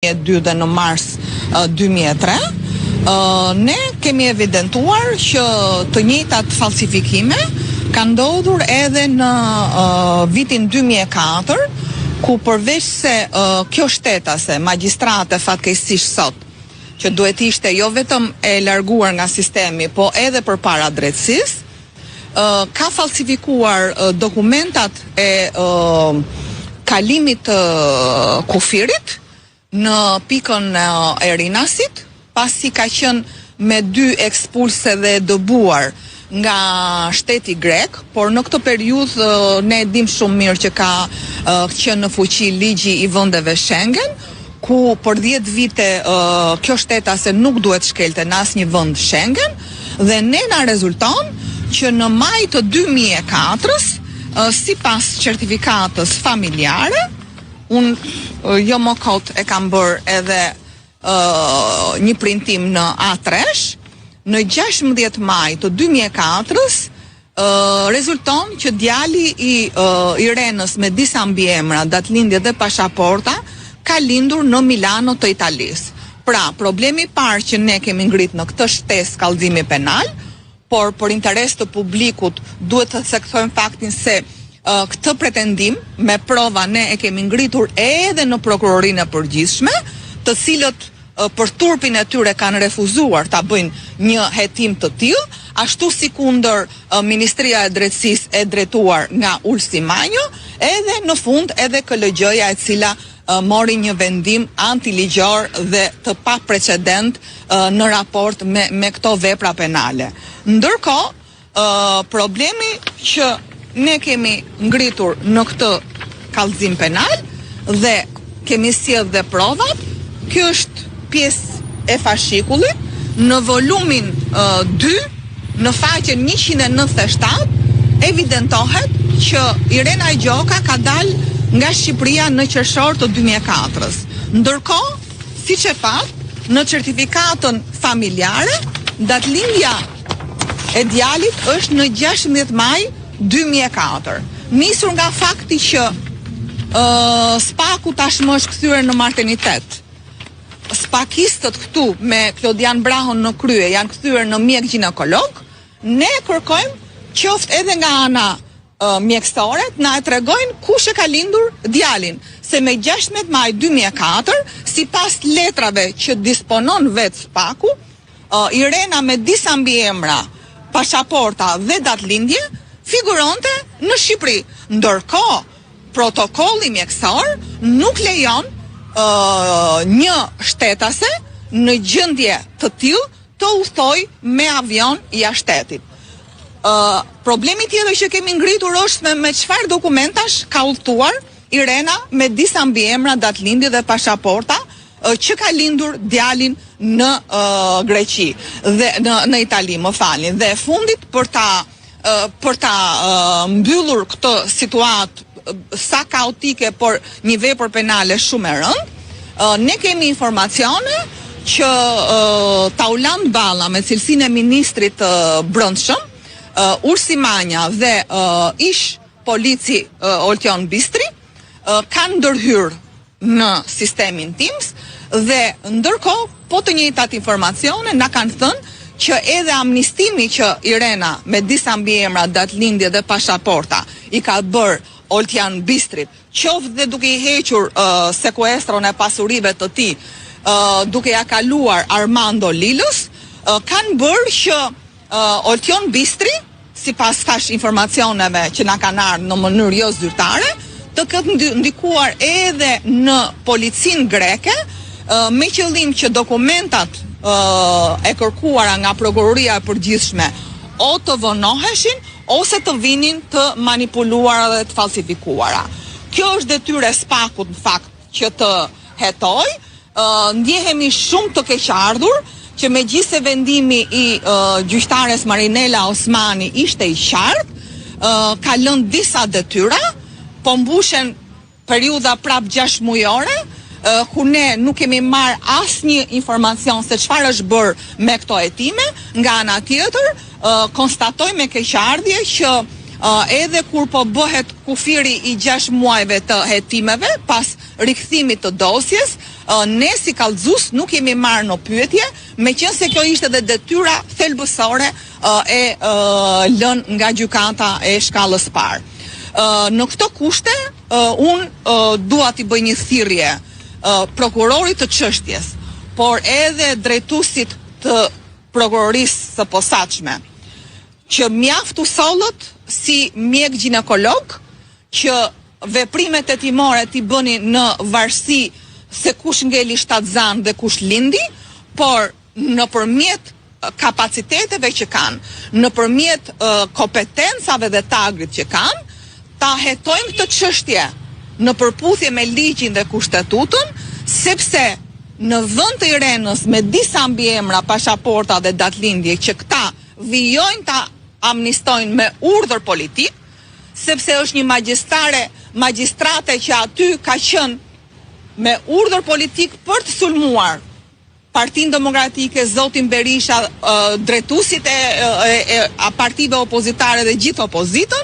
2002 dhe në mars 2003, ne kemi evidentuar që të njëjtat falsifikime kanë ndodhur edhe në vitin 2004, ku përveç se kjo shtetase, magjistrate fatkeqësisht sot, që duhet ishte jo vetëm e larguar nga sistemi, po edhe përpara drejtësisë, ka falsifikuar dokumentat e kalimit të kufirit në pikën e Rinasit, pasi ka qenë me 2 ekspulse dhe dëbuar nga shteti grek, por në këtë periudhë ne dim shumë mirë që ka qenë në fuqi ligji i vendeve Schengen, ku për 10 vite kjo shtetase nuk duhet shkelte në asnjë vend Schengen, dhe ne na rezulton që në maj të 2004-s, sipas certifikatës familjare, unë jo më kot e kam bërë edhe një printim në A3, në 16 maj të 2004-s, rezulton që djali i Irenës me disa mbiemra, datëlindje dhe pasaporta, ka lindur në Milano të Italisë. Pra, problemi parë që ne kemi ngrit në këtë shtesë kallëzimi penal, por për interes të publikut duhet të theksojmë faktin se këtë pretendim me prova ne e kemi ngritur edhe në prokurorinë e përgjithshme, të cilët për turpin e tyre kanë refuzuar ta bëjnë një hetim të tillë, ashtu si kundër Ministria e Drejtësisë e drejtuar nga Ulsi Manjo, edhe në fund edhe KLG-ja e cila mori një vendim antiligjor dhe të pa precedent në raport me këto vepra penale. Ndërkohë, problemi që ne kemi ngritur në këtë kallëzim penal dhe kemi sjell dhe provat, kjo është pjesë e fashikullit, në volumin 2, në faqen 197, evidentohet që Irena Gjoka ka dalë nga Shqipëria në qershor të 2004-s. Ndërkohë, siç e pat, në certifikatën familjare, datëlindja e djalit është në 16 maj 2004. Nisur nga fakti që spaku tashmë është kthyer në martenitet. Spakistët këtu me Klodian Brahon në krye janë kthyer në mjek ginekolog, ne kërkojmë qoftë edhe nga ana mjekësore na e tregojnë kush e ka lindur djalin, se me 16 maj 2004, sipas letrave që disponon vetë spaku, Irena me disa mbiemra, pasaporta dhe datëlindje figuronte në Shqipëri. Ndërkohë, protokolli mjekësor nuk lejon një shtetase në gjendje të tillë të udhtoj me avion jashtë shtetit. Problemi tjetër që kemi ngritur është me çfarë dokumentash ka udhtuar Irena me disa mbiemra, datëlindje dhe pasaporta që ka lindur djalin në Greqi dhe në Itali, më falni. Dhe fundit për ta mbyllur këtë situatë sa kaotike, por një vepër penale shumë e rëndë, ne kemi informacione që Tauland Balla me cilësinë e ministrit të brendshëm, Ursi Manja dhe ish polici Oltion Bistri kanë ndërhyrë në sistemin TIMS dhe ndërkohë po të njëjtat informacione na kanë thënë që edhe amnistimi që Irena me disa mbiemra, datëlindje dhe pasaporta i ka bërë Oltian Bistrit, qoftë dhe duke i hequr sekuestron e pasurive të tij, duke ja kaluar Armando Lilës, kanë bërë që Oltion Bistri, sipas tash informacioneve që na kanë ardhur në mënyrë jo zyrtare, të ketë ndikuar edhe në policinë greke, me qëllim që dokumentat e kërkuara nga prokuroria e përgjithshme o të vonoheshin ose të vinin të manipuluara dhe të falsifikuara. Kjo është detyrë e spakut në fakt që të hetoj. Ndjehemi shumë të keqardhur që megjithëse vendimi i gjyqtares Marinela Osmani ishte i qartë, ka lënë disa detyra, po mbushen periudha prap 6 mujore, ku ne nuk kemi marrë asnjë informacion se çfarë është bërë me këto hetime. Nga ana tjetër, konstatoj me keqardhje që edhe kur po bëhet kufiri i 6 muajve të hetimeve pas rikthimit të dosjes, ne si kallëzues nuk jemi marrë në pyetje, meqense kjo ishte dhe detyra thelbësore e lënë nga gjykata e shkallës parë. Në këto kushte, unë dua t'i bëj një thirrje prokurorit të çështjes, por edhe drejtuesit të prokurorisë së posaçme, që mjaftu sollët si mjek ginekolog, që veprimet hetimore t'i bëni në varësi se kush ngeli shtatzan dhe kush lindi, por nëpërmjet kapaciteteve që kanë, nëpërmjet kompetencave dhe tagrit që kanë, ta hetojmë këtë çështje në përputhje me ligjin dhe kushtetutën, sepse në vend të Irenës me disa mbiemra, pasaporta dhe datëlindje që këta vijojnë ta amnistojnë me urdhër politik, sepse është një magjistrate që aty ka qenë me urdhër politik për të sulmuar Partinë Demokratike, zotin Berisha, drejtuesit e partive opozitare dhe gjithë opozitën.